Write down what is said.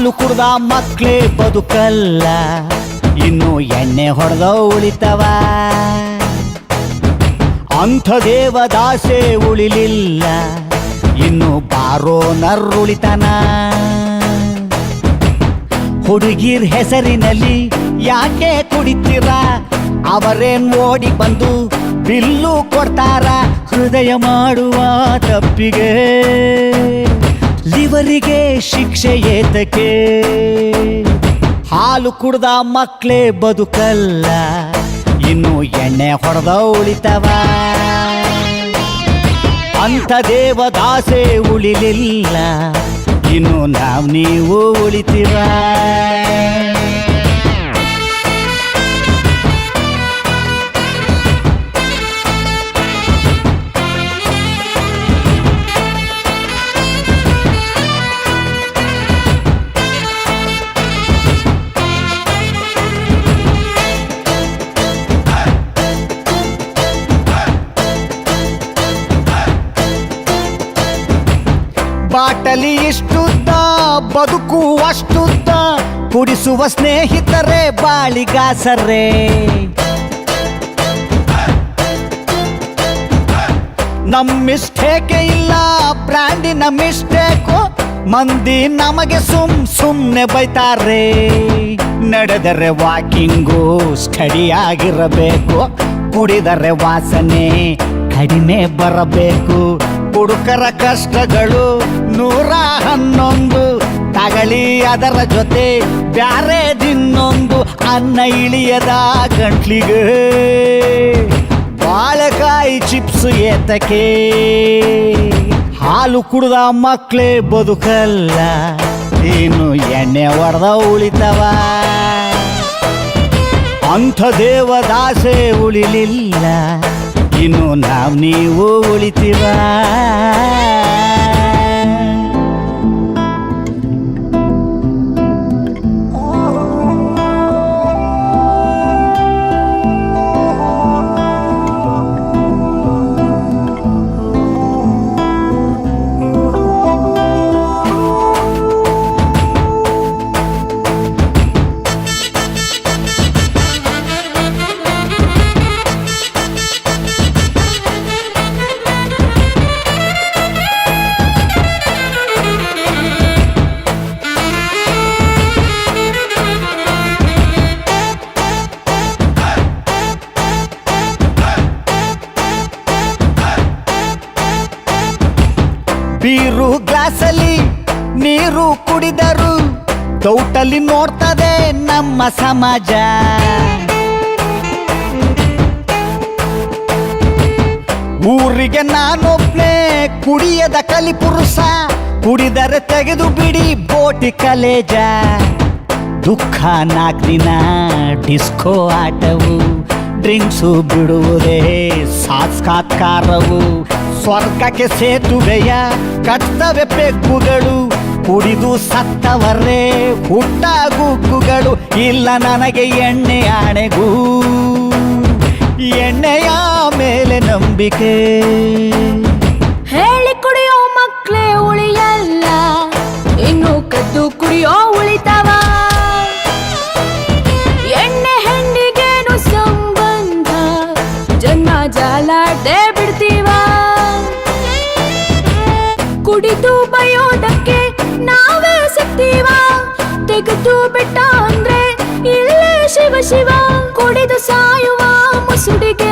ಹಾಲು ಕುಡ್ದ ಮಕ್ಳೇ ಬದುಕಲ್ಲ, ಇನ್ನು ಎಣ್ಣೆ ಹೊಡೆದ ಉಳಿತವ. ಅಂಥ ದೇವದಾಸೆ ಉಳಿಲಿಲ್ಲ, ಇನ್ನು ಬಾರೋ ನರ್ರುಳಿತನ. ಹುಡುಗಿರ್ ಹೆಸರಿನಲ್ಲಿ ಯಾಕೆ ಕುಡಿತೀರ, ಅವರೇನ್ ಓಡಿ ಬಂದು ಬಿಲ್ಲು ಕೊಡ್ತಾರ. ಹೃದಯ ಮಾಡುವ ತಪ್ಪಿಗೆ ಲಿವರಿಗೆ ಶಿಕ್ಷೆ ಏತಕ್ಕೆ. ಹಾಲು ಕುಡ್ದ ಮಕ್ಳೇ ಬದುಕಲ್ಲ, ಇನ್ನು ಎಣ್ಣೆ ಹೊಡೆದ ಉಳಿತವ. ಅಂಥ ದೇವದಾಸೆ ಉಳಿಲಿಲ್ಲ, ಇನ್ನು ನೀವು ಉಳಿತೀರ. ಬಾಟಲಿ ಇಷ್ಟುದ್ದ, ಬದುಕು ಅಷ್ಟುದ್ದ, ಕುಡಿಸುವ ಸ್ನೇಹಿತರೇ ಬಾಳಿಗಾಸರೇ. ನಮ್ ಮಿಸ್ಟೇಕೆ ಇಲ್ಲ, ಬ್ರ್ಯಾಂಡಿನ ಮಿಸ್ಟೇಕು. ಮಂದಿ ನಮಗೆ ಸುಮ್ನೆ ಬೈತಾರೆ. ನಡೆದರೆ ವಾಕಿಂಗು ಸ್ಟಡಿ ಆಗಿರಬೇಕು, ಕುಡಿದರೆ ವಾಸನೆ ಕಡಿಮೆ ಬರಬೇಕು. ಹುಡುಕರ ಕಷ್ಟಗಳು 111, ತಗಳಿ ಅದರ ಜೊತೆ ಬ್ಯಾರೆ ದಿನ್ನೊಂದು. ಅನ್ನ ಇಳಿಯದ ಗಂಟ್ಲಿಗೆ ಬಾಳೆಕಾಯಿ ಚಿಪ್ಸ್ ಏತಕ್ಕೆ. ಹಾಲು ಕುಡ್ದ ಮಕ್ಳೇ ಬದುಕಲ್ಲ, ಇನ್ನು ಎಣ್ಣೆ ಹೊಡೆದ ಉಳಿತವ. ಅಂಥ ದೇವದಾಸೆ ಉಳಿಲಿಲ್ಲ, ಇನ್ನು ನೀವು ಉಳಿತೀರ. ಬೀರು ಗ್ಲಾಸಲ್ಲಿ ನೀರು ಕುಡಿದರು ತೌಟಲ್ಲಿ ನೋಡ್ತದೆ ನಮ್ಮ ಸಮಾಜ. ಊರಿಗೆ ನಾನೊಬ್ನೇ ಕುಡಿಯದ ಕಲಿಪುರುಷ, ಕುಡಿದರೆ ತೆಗೆದು ಬಿಡಿ ಬೋಟಿ ಕಲೇಜ. ದುಃಖ 4 ದಿನ ಡಿಸ್ಕೋ ಆಟವು, ಡ್ರಿಂಕ್ಸು ಬಿಡುವುದೇ ಸಾತ್ಕಾರವು. ಸ್ವರ್ಗಕ್ಕೆ ಸೇತುವೆಯ ಕರ್ತವ್ಯ ಪೆಗ್ಗುಗಳು, ಕುಡಿದು ಸತ್ತವರೇ ಹುಟ್ಟ ಗುಗ್ಗುಗಳು. ಇಲ್ಲ ನನಗೆ ಎಣ್ಣೆ ಆಣೆಗೂ, ಎಣ್ಣೆಯ ಮೇಲೆ ನಂಬಿಕೆ. ಹೇಳಿ ಕುಡಿಯೋ ಮಕ್ಳೇ ಉಳಿಯಲ್ಲ, ಇನ್ನು ಕದ್ದು ಕುಡಿಯೋ ಉಳಿತವ. ಎಣ್ಣೆ ಹೆಂಡಿಗೇನು ಸಂಬಂಧ, ಜನ್ಮ ಜಾಲಾಡ್ದೆ ಬಿಡ್ತೀವ. ಕುಡಿದು ಬಯೋದಕ್ಕೆ ನಾವೇ ಸಿಗ್ತೀವ, ತೆಗೆದು ಬಿಟ್ಟ ಅಂದ್ರೆ ಇಲ್ಲೇ ಶಿವ ಶಿವ. ಕುಡಿದು ಸಾಯುವ ಮುಸುಡಿಗೆ